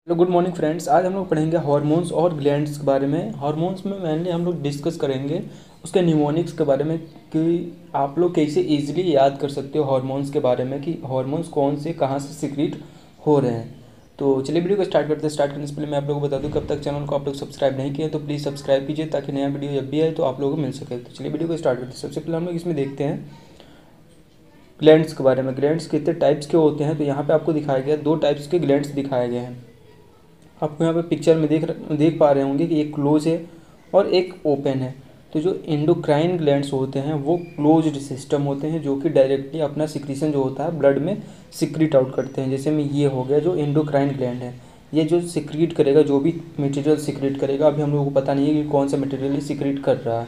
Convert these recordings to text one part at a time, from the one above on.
Hello good morning friends. आज हम लोग पढ़ेंगे हार्मोन्स और ग्लैंड्स के बारे में। हार्मोन्स में मेनली हम लोग डिस्कस करेंगे उसके निमोनिक्स के बारे में कि आप लोग कैसे इजीली याद कर सकते हो हार्मोन्स के बारे में कि हार्मोन्स कौन से कहाँ से सिक्रीट हो रहे हैं। तो चलिए वीडियो को स्टार्ट करते हैं। स्टार्ट करने से पहले मैं आप लोगों को बता दूं कि अब तक चैनल को आप लोग सब्सक्राइब नहीं किए तो प्लीज़ सब्सक्राइब कीजिए ताकि नया वीडियो जब भी आए तो आप लोगों को मिल सके। तो चलिए वीडियो को स्टार्ट करते हैं। सबसे पहले हम लोग इसमें देखते हैं ग्लैंड्स के बारे में। ग्लैंड्स कितने टाइप्स के होते हैं तो यहाँ पे आपको दिखाया गया 2 टाइप्स के ग्लैंड्स दिखाए गए हैं। आपको यहाँ पे पिक्चर में देख पा रहे होंगे कि एक क्लोज है और एक ओपन है। तो जो एंडोक्राइन ग्लैंड्स होते हैं वो क्लोज्ड सिस्टम होते हैं जो कि डायरेक्टली अपना सिक्रीशन जो होता है ब्लड में सिक्रीट आउट करते हैं। जैसे में ये हो गया जो एंडोक्राइन ग्लैंड है, ये जो सिक्रीट करेगा जो भी मटेरियल सिक्रीट करेगा, अभी हम लोगों को पता नहीं है कि कौन सा मटेरियल सिक्रीट कर रहा है।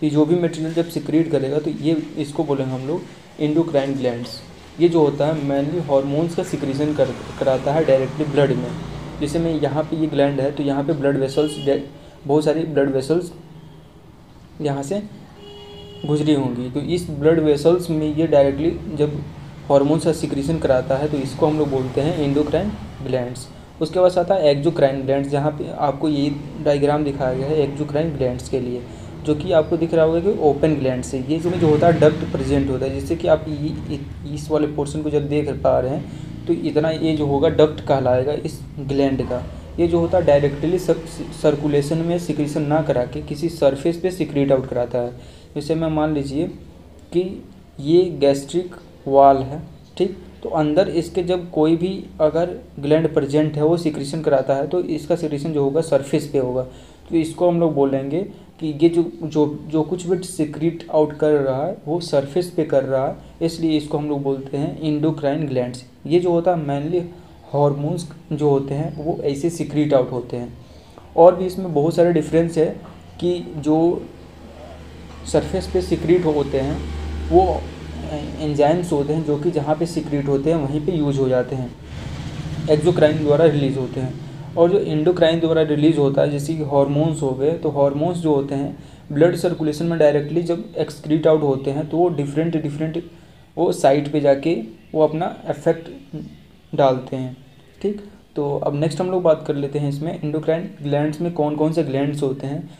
तो जो भी मटेरियल जब सिक्रीट करेगा तो ये इसको बोलेंगे हम लोग एंडोक्राइन ग्लैंड्स। ये जो होता है मेनली हार्मोन्स का सिक्रीशन कराता है डायरेक्टली ब्लड में। जैसे में यहाँ पे ये ग्लैंड है तो यहाँ पे ब्लड वेसल्स, बहुत सारी ब्लड वेसल्स यहाँ से गुजरी होंगी। तो इस ब्लड वेसल्स में ये डायरेक्टली जब हार्मोन्स का सिक्रीशन कराता है तो इसको हम लोग बोलते हैं एंडोक्राइन ग्लैंड्स। उसके बाद आता है एक्सोक्राइन ग्लैंड्स, जहाँ पे आपको ये डायग्राम दिखाया गया है एक्सोक्राइन ग्लैंड्स के लिए, जो कि आपको दिख रहा होगा कि ओपन ग्लैंड से ये जो होता है डक्ट प्रेजेंट होता है। जैसे कि आप इस वाले पोर्शन को जब देख पा रहे हैं तो इतना ये जो होगा डक्ट कहलाएगा इस ग्लैंड का। ये जो होता है डायरेक्टली सर्कुलेशन में सिक्रीशन ना करा के किसी सरफेस पे सिक्रीट आउट कराता है। जैसे मैं मान लीजिए कि ये गैस्ट्रिक वाल है, ठीक, तो अंदर इसके जब कोई भी अगर ग्लैंड प्रेजेंट है वो सिक्रीशन कराता है तो इसका सिक्रीशन जो होगा सरफेस पे होगा। तो इसको हम लोग बोलेंगे कि ये जो कुछ भी सिक्रीट आउट कर रहा है वो सरफेस पे कर रहा है, इसलिए इसको हम लोग बोलते हैं एंडोक्राइन ग्लैंड्स। ये जो होता है मेनली हार्मोन्स जो होते हैं वो ऐसे सिक्रीट आउट होते हैं। और भी इसमें बहुत सारे डिफरेंस है कि जो सरफेस पे सिक्रीट होते हैं वो एंजाइम्स होते हैं जो कि जहाँ पे सिक्रीट होते हैं वहीं पे यूज हो जाते हैं, एक्सोक्राइन द्वारा रिलीज होते हैं। और जो एंडोक्राइन द्वारा रिलीज होता है जैसे कि हार्मोन्स हो गए, तो हार्मोन्स जो होते हैं ब्लड सर्कुलेशन में डायरेक्टली जब एक्सक्रीट आउट होते हैं तो वो डिफरेंट वो साइट पे जाके वो अपना इफेक्ट डालते हैं, ठीक। तो अब नेक्स्ट हम लोग बात कर लेते हैं इसमें एंडोक्राइन ग्लैंड्स में कौन कौन से ग्लैंड्स होते हैं।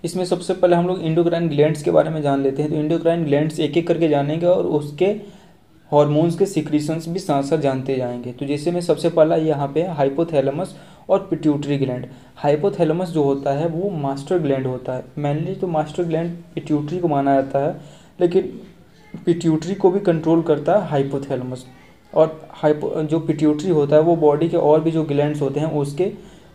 इसमें सबसे पहले हम लोग एंडोक्राइन ग्लैंड्स के बारे में जान लेते हैं। तो एंडोक्राइन ग्लैंड्स एक एक करके जानेंगे और उसके हार्मोन्स के सिक्रीशंस भी साथ साथ जानते जाएंगे। तो जैसे में सबसे पहला यहाँ पे है हाइपोथैलेमस और पिट्यूटरी ग्लैंड। हाइपोथैलेमस जो होता है वो मास्टर ग्लैंड होता है। मेनली तो मास्टर ग्लैंड पिट्यूटरी को माना जाता है, लेकिन पिट्यूटरी को भी कंट्रोल करता है हाइपोथैलेमस। और जो पिट्यूटरी होता है वो बॉडी के और भी जो ग्लैंड्स होते हैं उसके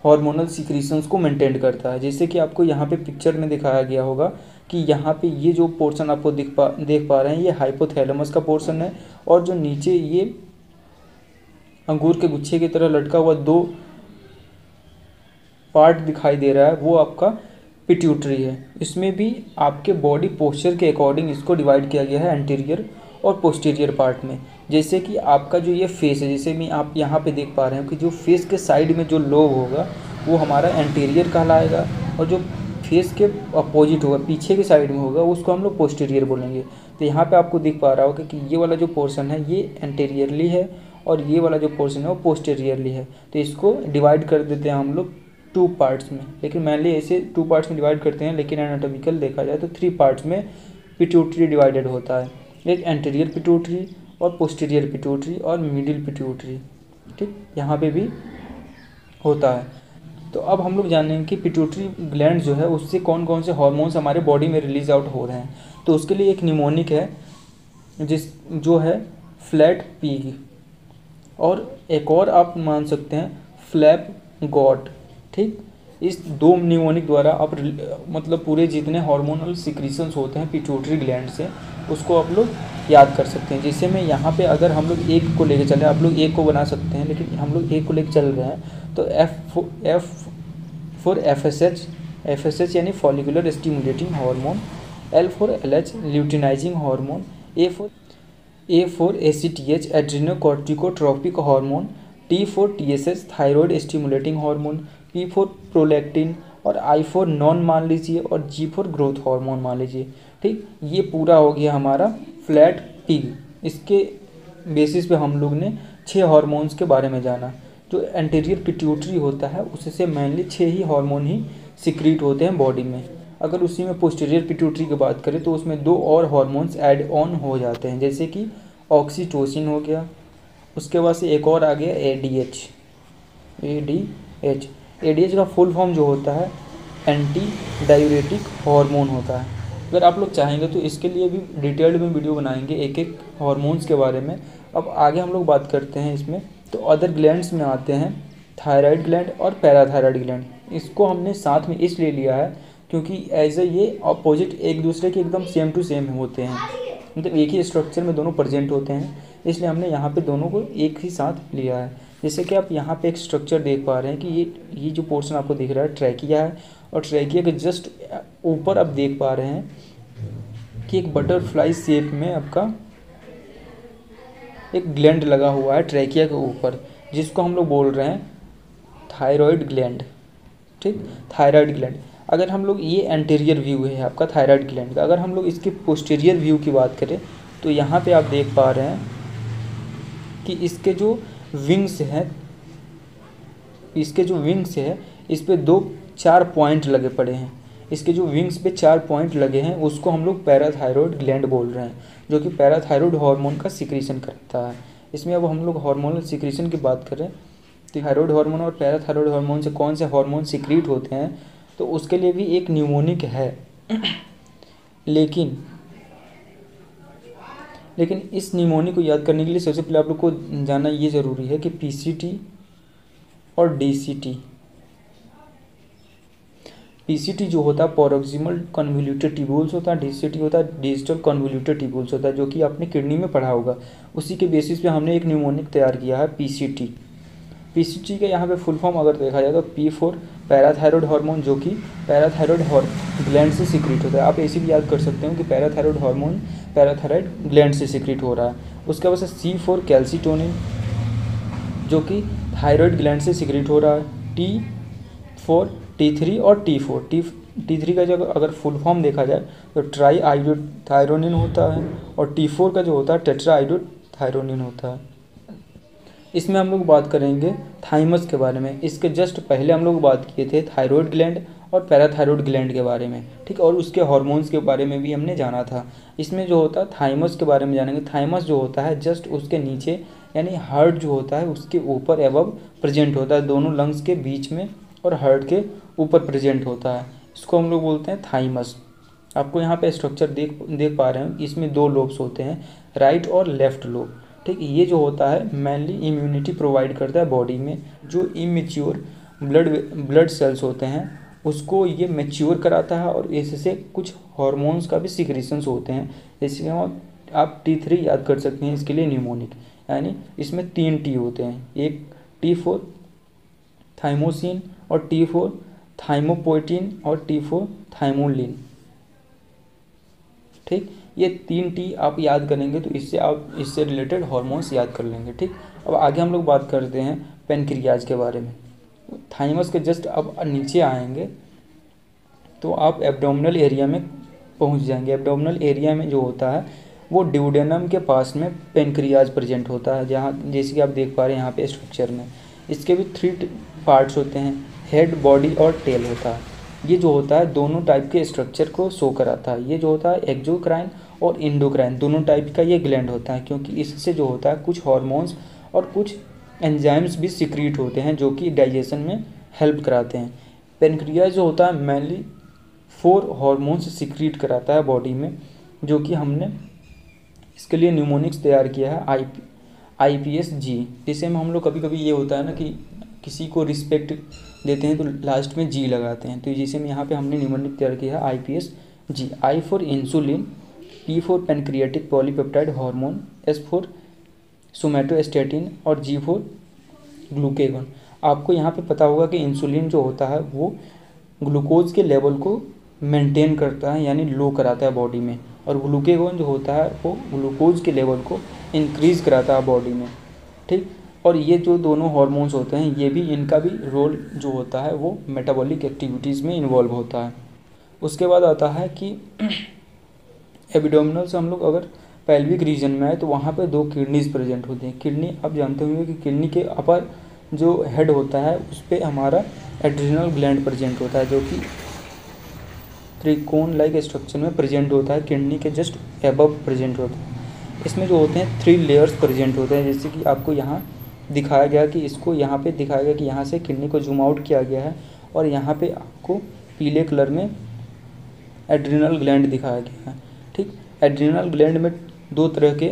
हार्मोनल सिक्रीशंस को मेंटेन करता है। जैसे कि आपको यहाँ पे पिक्चर में दिखाया गया होगा कि यहाँ पे ये जो पोर्शन आपको देख पा रहे हैं ये हाइपोथैलेमस का पोर्शन है, और जो नीचे ये अंगूर के गुच्छे की तरह लटका हुआ 2 पार्ट दिखाई दे रहा है वो आपका पिट्यूटरी है। इसमें भी आपके बॉडी पोस्चर के अकॉर्डिंग इसको डिवाइड किया गया है एंटीरियर और पोस्टीरियर पार्ट में। जैसे कि आपका जो ये फेस है, जैसे में आप यहाँ पे देख पा रहे हैं कि जो फेस के साइड में जो लोब होगा वो हमारा एंटीरियर कहलाएगा, और जो फेस के अपोजिट होगा पीछे के साइड में होगा उसको हम लोग पोस्टीरियर बोलेंगे। तो यहाँ पे आपको दिख पा रहा होगा कि ये वाला जो पोर्शन है ये एंटीरियरली है और ये वाला जो पोर्शन है वो पोस्टीरियरली है। तो इसको डिवाइड कर देते हैं हम लोग 2 पार्ट्स में, लेकिन मेनली ऐसे 2 पार्ट्स में डिवाइड करते हैं, लेकिन एनाटॉमिकल देखा जाए तो 3 पार्ट्स में पिट्यूटरी डिवाइडेड होता है। एक एंटीरियर पिट्यूटरी और पोस्टीरियर पिट्यूटरी और मिडिल पिट्यूटरी, ठीक, यहाँ पे भी होता है। तो अब हम लोग जानेंगे कि पिट्यूटरी ग्लैंड जो है उससे कौन कौन से हार्मोन्स हमारे बॉडी में रिलीज आउट हो रहे हैं। तो उसके लिए एक निमोनिक है जो है फ्लैट पीग, और एक और आप मान सकते हैं फ्लैप गॉड, ठीक। इस 2 निमोनिक द्वारा आप मतलब पूरे जितने हार्मोनल सिक्रीशंस होते हैं पिट्यूटरी ग्लैंड से उसको आप लोग याद कर सकते हैं। जैसे में यहाँ पे अगर हम लोग एक को लेके चले, आप लोग एक को बना सकते हैं, लेकिन हम लोग एक को लेके चल रहे हैं तो F फॉर FSH यानी follicular stimulating hormone, L for LH luteinizing hormone, A for ACTH adrenocorticotropic hormone, T for TSH thyroid stimulating hormone, P for prolactin, और I फॉर नॉन मान लीजिए, और G फॉर ग्रोथ हार्मोन मान लीजिए, ठीक। ये पूरा हो गया हमारा फ्लैट पिग। इसके बेसिस पे हम लोग ने 6 हार्मोन्स के बारे में जाना। जो एंटीरियर पिट्यूटरी होता है उससे मेनली 6 ही हार्मोन ही सिक्रीट होते हैं बॉडी में। अगर उसी में पोस्टीरियर पिट्यूटरी की बात करें तो उसमें 2 और हार्मोन्स ऐड ऑन हो जाते हैं, जैसे कि ऑक्सीटोसिन हो गया, उसके बाद से एक और आ गया एडीएच। एडीएच का फुल फॉर्म जो होता है एंटी डायूरेटिक हार्मोन होता है। अगर आप लोग चाहेंगे तो इसके लिए भी डिटेल्ड में वीडियो बनाएंगे एक एक हार्मोन्स के बारे में। अब आगे हम लोग बात करते हैं इसमें, तो अदर ग्लैंड्स में आते हैं थायराइड ग्लैंड और पैराथायराइड ग्लैंड। इसको हमने साथ में इसलिए लिया है क्योंकि एज ए ये अपोजिट एक दूसरे के एकदम सेम टू सेम होते हैं, मतलब एक ही स्ट्रक्चर में दोनों प्रेजेंट होते हैं, इसलिए हमने यहाँ पे दोनों को एक ही साथ लिया है। जैसे कि आप यहाँ पे एक स्ट्रक्चर देख पा रहे हैं कि ये जो पोर्शन आपको दिख रहा है ट्रैकिया है, और ट्रैकिया के जस्ट ऊपर आप देख पा रहे हैं कि एक बटरफ्लाई शेप में आपका एक ग्लैंड लगा हुआ है ट्रैकिया के ऊपर, जिसको हम लोग बोल रहे हैं थायराइड ग्लैंड। ठीक, थायराइड ग्लैंड। अगर हम लोग ये एंटीरियर व्यू है आपका थायराइड ग्लैंड का, अगर हम लोग इसके पोस्टीरियर व्यू की बात करें तो यहाँ पे आप देख पा रहे हैं कि इसके जो विंग्स हैं, इस पे 4 पॉइंट लगे पड़े हैं। इसके जो विंग्स पे 4 पॉइंट लगे हैं उसको हम लोग पैराथायरॉयड ग्लैंड बोल रहे हैं, जो कि पैराथायरॉयड हार्मोन का सिक्रीशन करता है। इसमें अब हम लोग हार्मोनल सिक्रीशन की बात करें तो थायरॉयड हार्मोन और पैराथायरॉयड हार्मोन से कौन से हार्मोन सिक्रीट होते हैं, तो उसके लिए भी एक न्यूमोनिक है। लेकिन इस न्यूमोनिक को याद करने के लिए सबसे पहले आप लोग को जानना ये ज़रूरी है कि पीसीटी और डीसीटी। पीसीटी जो होता है पैरोक्सिमल कन्वोल्यूटेड ट्यूब्यूल्स होता है, डीसीटी होता है डिजिटल कन्वोल्यूटेड ट्यूब्यूल्स होता है, जो कि आपने किडनी में पढ़ा होगा। उसी के बेसिस पे हमने एक न्यूमोनिक तैयार किया है पीसीटी। पीसीटी का यहाँ पे फुल फॉर्म अगर देखा जाए तो P4 पैराथायरॉयड हार्मोन, जो कि पैराथायरॉयड ग्लैंड से सिक्रीट होता है। आप ऐसे भी याद कर सकते हो कि पैराथायरॉयड हार्मोन पैराथायरॉयड ग्लैंड से सिक्रीट हो रहा है। उसके बाद से C4 कैल्सिटोनिन, जो कि थायरॉयड ग्लैंड से सिक्रीट हो रहा है। T4 T3 और T3 का जो अगर फुल फॉर्म देखा जाए तो ट्राई आइडोथायरोनिन होता है, और T4 का जो होता है टेट्रा आइडोथायरोनिन होता है। इसमें हम लोग बात करेंगे थाइमस के बारे में। इसके जस्ट पहले हम लोग बात किए थे थायरॉयड ग्लैंड और पैराथायरॉयड ग्लैंड के बारे में, ठीक, और उसके हार्मोन्स के बारे में भी हमने जाना था। इसमें जो होता है थाइमस के बारे में जानेंगे। थाइमस जो होता है जस्ट उसके नीचे, यानी हार्ट जो होता है उसके ऊपर एबव प्रेजेंट होता है, दोनों लंग्स के बीच में और हार्ट के ऊपर प्रेजेंट होता है। इसको हम लोग बोलते हैं थाइमस। आपको यहाँ पे स्ट्रक्चर देख पा रहे हैं, इसमें 2 लोब्स होते हैं, राइट और लेफ्ट लोब। ठीक, ये जो होता है मेनली इम्यूनिटी प्रोवाइड करता है बॉडी में। जो इमेच्योर ब्लड सेल्स होते हैं उसको ये मैच्योर कराता है, और इससे कुछ हार्मोन्स का भी सिक्रीशंस होते हैं। जैसे आप T3 याद कर सकते हैं इसके लिए न्यूमोनिक, यानी इसमें 3 T होते हैं, एक T4 थाइमोसिन और T4 थाइमोपोइटिन और T4 थाइमोलिन। ठीक, ये 3 T आप याद करेंगे तो इससे रिलेटेड हार्मोन्स याद कर लेंगे। ठीक, अब आगे हम लोग बात करते हैं पेनक्रियाज के बारे में। थाइमस के जस्ट अब नीचे आएंगे तो आप एब्डोमिनल एरिया में पहुंच जाएंगे। एब्डोमिनल एरिया में जो होता है वो ड्यूडेनम के पास में पेनक्रियाज प्रेजेंट होता है, जहाँ जैसे कि आप देख पा रहे हैं यहाँ पे स्ट्रक्चर में। इसके भी 3 पार्ट्स होते हैं, हेड, बॉडी और टेल होता है। ये जो होता है दोनों टाइप के स्ट्रक्चर को शो कराता है। ये जो होता है एक्सोक्राइन और इंडोक्राइन दोनों टाइप का ये ग्लैंड होता है, क्योंकि इससे जो होता है कुछ हार्मोन्स और कुछ एंजाइम्स भी सिक्रीट होते हैं जो कि डाइजेशन में हेल्प कराते हैं। पेनक्रियाज जो होता है मेनली 4 हार्मोन्स सिक्रीट कराता है बॉडी में, जो कि हमने इसके लिए न्यूमोनिक्स तैयार किया है IPSG, जिसे हम लोग कभी कभी ये होता है ना कि किसी को रिस्पेक्ट देते हैं तो लास्ट में G लगाते हैं, तो जिसे में यहाँ पे हमने न्यूमोनिक तैयार किया है IPSG। I for insulin, P for pancreatic polypeptide hormone, S for somatostatin और G फॉर ग्लूकेगॉन। आपको यहाँ पे पता होगा कि इंसुलिन जो होता है वो ग्लूकोज के लेवल को मेंटेन करता है, यानी लो कराता है बॉडी में, और ग्लूकेगॉन जो होता है वो ग्लूकोज के लेवल को इंक्रीज कराता है बॉडी में। ठीक, और ये जो दोनों हार्मोन्स होते हैं ये भी, इनका भी रोल जो होता है वो मेटाबॉलिक एक्टिविटीज़ में इन्वॉल्व होता है। उसके बाद आता है कि एब्डोमिनल से हम लोग अगर पेल्विक रीजन में आए तो वहाँ पे 2 किडनीज प्रेजेंट होती हैं। किडनी आप जानते होंगे कि किडनी के अपर जो हेड होता है उस पर हमारा एड्रिनल ग्लैंड प्रेजेंट होता है, जो कि त्रिकोण लाइक स्ट्रक्चर में प्रेजेंट होता है, किडनी के जस्ट एबव प्रेजेंट होता है। इसमें जो होते हैं 3 लेयर्स प्रेजेंट होते हैं, जैसे कि आपको यहाँ दिखाया गया कि इसको यहाँ पे दिखाया गया कि यहाँ से किडनी को जूम आउट किया गया है और यहाँ पे आपको पीले कलर में एड्रिनल ग्लैंड दिखाया गया है। ठीक, एड्रिनल ग्लैंड में 2 तरह के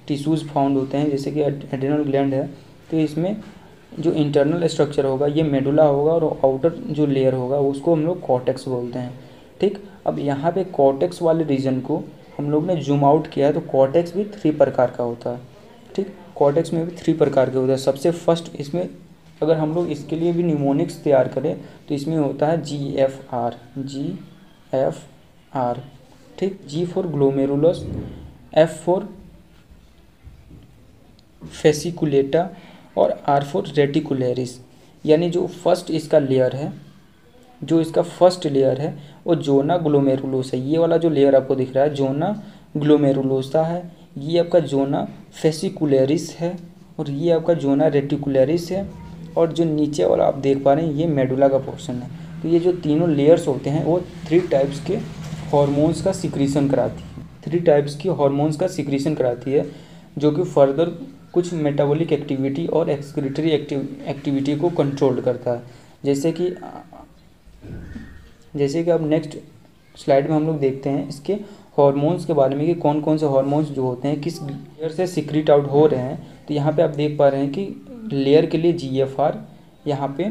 टिश्यूज़ फाउंड होते हैं, जैसे कि एड्रिनल ग्लैंड है तो इसमें जो इंटरनल स्ट्रक्चर होगा ये मेडुला होगा और आउटर जो लेयर होगा उसको हम लोग कॉर्टेक्स बोलते हैं। ठीक, अब यहाँ पे कॉर्टेक्स वाले रीजन को हम लोग ने जूम आउट किया है तो कॉर्टेक्स भी 3 प्रकार का होता है। ठीक, कॉर्टेक्स में भी 3 प्रकार के होता है। सबसे फर्स्ट इसमें अगर हम लोग इसके लिए भी न्यूमोनिक्स तैयार करें तो इसमें होता है GFR। ठीक, G for glomerulus, F for fasciculata और R फॉर रेटिकुलरिस। यानी जो फर्स्ट इसका लेयर है, जो इसका फर्स्ट लेयर है वो जोना ग्लोमेरुलोसा, ये वाला जो लेयर आपको दिख रहा है जोना ग्लोमेरुलोसा है, ये आपका जोना फेसिकुलरिस है और ये आपका जोना रेटिकुलरिस है, और जो नीचे वाला आप देख पा रहे हैं ये मेडुला का पोर्शन है। तो ये जो तीनों लेयर्स होते हैं वो 3 टाइप्स के हॉर्मोन्स का सिक्रीशन कराती है, 3 टाइप्स की हॉर्मोन्स का सिक्रीशन कराती है, जो कि फर्दर कुछ मेटाबॉलिक एक्टिविटी और एक्सक्रीटरी एक्टिविटी को कंट्रोल करता है। जैसे कि अब नेक्स्ट स्लाइड में हम लोग देखते हैं इसके हॉर्मोन्स के बारे में कि कौन कौन से हॉर्मोन्स जो होते हैं किस लेयर से सिक्रीट आउट हो रहे हैं। तो यहाँ पे आप देख पा रहे हैं कि लेयर के लिए GFR यहाँ पे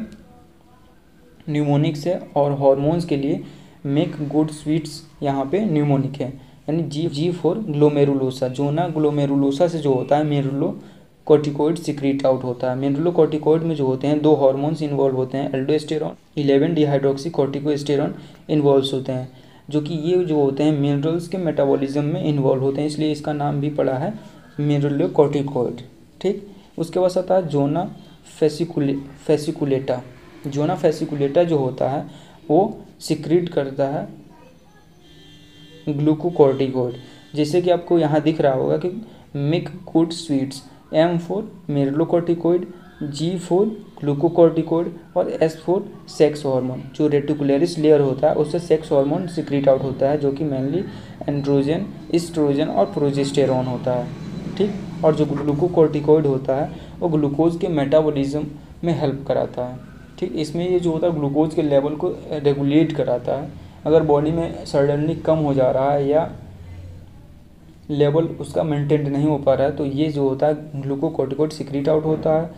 न्यूमोनिक्स है और हॉर्मोन्स के लिए मेक गुड स्वीट्स यहाँ पे न्यूमोनिक है। यानी G for glomerulosa, zona glomerulosa से जो होता है मेरुलोकॉर्टिकॉइड सिक्रीट आउट होता है। मेरुलोकॉर्टिकॉइड में जो होते हैं 2 हार्मोन्स इन्वॉल्व होते हैं, एल्डोस्टेरॉन 11 डिहाइड्रोक्सीकॉर्टिकोस्टेरॉन इन्वॉल्व होते हैं, जो कि ये जो होते हैं मिनरल्स के मेटाबॉलिज्म में इन्वॉल्व होते हैं, इसलिए इसका नाम भी पड़ा है मेरुलोकॉर्टिकॉइड। ठीक, उसके बाद आता है जोना फेसिकुलेटा। जोना फेसिकुलेटा जो होता है वो सिक्रीट करता है ग्लूकोकॉर्टिकॉइड, जैसे कि आपको यहाँ दिख रहा होगा कि make good sweets, M for mineralocorticoid, G for glucocorticoid और S फॉर सेक्स हार्मोन। जो रेटिकुलरिस लेयर होता है उससे सेक्स हार्मोन सिक्रीट आउट होता है, जो कि मेनली एंड्रोजन, ईस्ट्रोजन और प्रोजेस्टेरॉन होता है। ठीक, और जो ग्लूकोकॉर्टिकॉइड होता है वो ग्लूकोज के मेटाबॉलिज्म में हेल्प कराता है। ठीक, इसमें ये जो होता है ग्लूकोज के लेवल को रेगुलेट कराता है। अगर बॉडी में सडनली कम हो जा रहा है या लेवल उसका मेंटेन नहीं हो पा रहा है तो ये जो होता है ग्लूकोकॉर्टिकॉइड सिक्रीट आउट होता है,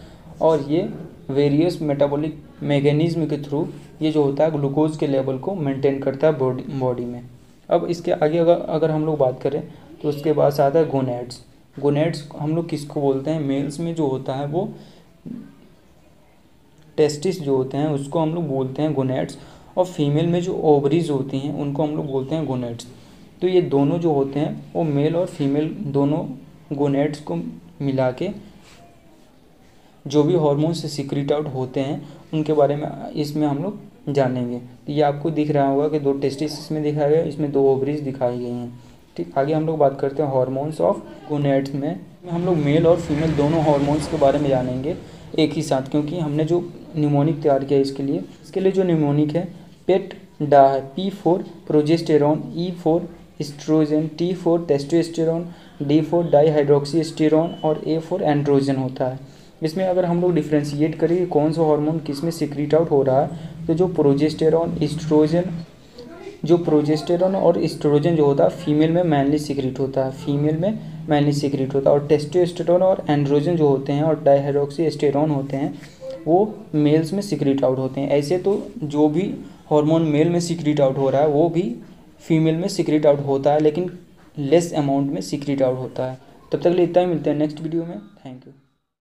और ये वेरियस मेटाबॉलिक मैकेनिज्म के थ्रू ये जो होता है ग्लूकोज के लेवल को मेंटेन करता है बॉडी में। अब इसके आगे अगर हम लोग बात करें तो उसके बाद आता है गोनेड्स। गोनेड्स हम लोग किसको बोलते हैं, मेल्स में जो होता है वो टेस्टिस जो होते हैं उसको हम लोग बोलते हैं गोनेड्स, और फीमेल में जो ओवरीज होती हैं उनको हम लोग बोलते हैं गोनेड्स। तो ये दोनों जो होते हैं वो मेल और फीमेल दोनों गोनेड्स को मिला के जो भी हार्मोन से सिक्रीट आउट होते हैं उनके बारे में इसमें हम लोग जानेंगे। तो ये आपको दिख रहा होगा कि 2 टेस्टिस इसमें दिखाया गया, इसमें 2 ओवरीज दिखाई गई हैं। ठीक, आगे हम लोग बात करते हैं हार्मोन्स ऑफ गोनेड्स में हम लोग मेल और फीमेल दोनों हार्मोन्स के बारे में जानेंगे एक ही साथ, क्योंकि हमने जो न्यूमोनिक तैयार किया इसके लिए जो न्यूमोनिक है पेट डा है, P for progesterone, E for estrogen, T for testosterone, D for dihydrotestosterone और A फॉर एंड्रोजन होता है। इसमें अगर हम लोग डिफ्रेंशिएट करें कि कौन सा हार्मोन किस में सिक्रीट आउट हो रहा है तो जो प्रोजेस्टेरॉन और एस्ट्रोजन जो होता है फीमेल में मेनली सिक्रीट होता है, और टेस्टोस्टेरॉन और एंड्रोजन जो होते हैं और डाईहाइड्रोक्सीस्टेरॉन होते हैं वो मेल्स में सिक्रीट आउट होते हैं। ऐसे तो जो भी हार्मोन मेल में सिक्रीट आउट हो रहा है वो भी फीमेल में सिक्रीट आउट होता है, लेकिन लेस अमाउंट में सिक्रीट आउट होता है। तब तक के लिए इतना ही, मिलते हैं नेक्स्ट वीडियो में। Thank you.